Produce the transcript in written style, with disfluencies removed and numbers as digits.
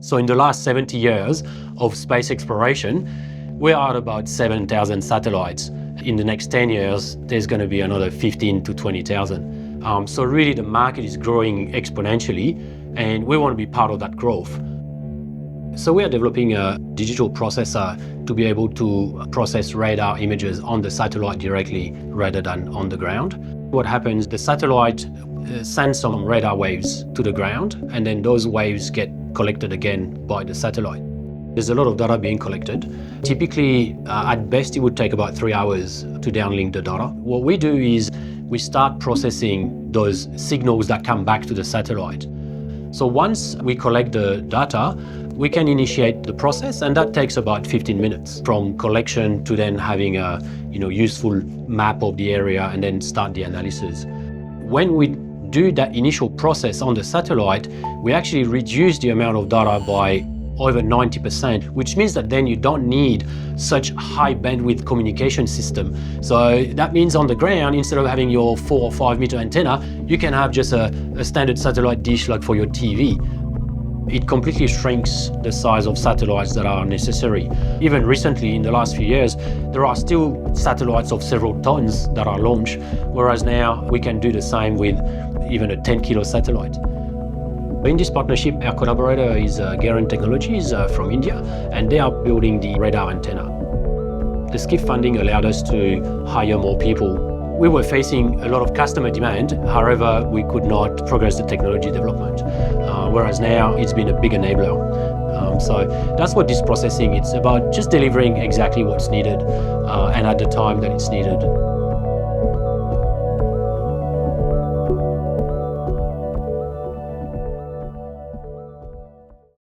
So in the last 70 years of space exploration, we're at about 7,000 satellites. In the next 10 years, there's going to be another 15 to 20,000. So really the market is growing exponentially, and we want to be part of that growth. So we are developing a digital processor to be able to process radar images on the satellite directly rather than on the ground. What happens, the satellite sends some radar waves to the ground, and then those waves get collected again by the satellite. There's a lot of data being collected. Typically, at best, it would take about 3 hours to downlink the data. What we do is we start processing those signals that come back to the satellite. So once we collect the data, we can initiate the process, and that takes about 15 minutes from collection to then having a useful map of the area and then start the analysis. When we do that initial process on the satellite, we actually reduce the amount of data by over 90%, which means that then you don't need such high bandwidth communication system. So that means on the ground, instead of having your 4 or 5 meter antenna, you can have just a standard satellite dish like for your TV. It completely shrinks the size of satellites that are necessary. Even recently, in the last few years, there are still satellites of several tons that are launched, whereas now we can do the same with even a 10-kilo satellite. In this partnership, our collaborator is Guerin Technologies from India, and they are building the radar antenna. The SCIF funding allowed us to hire more people. We were facing a lot of customer demand, however, we could not progress the technology development, whereas now it's been a big enabler. So that's what this processing, it's about just delivering exactly what's needed and at the time that it's needed.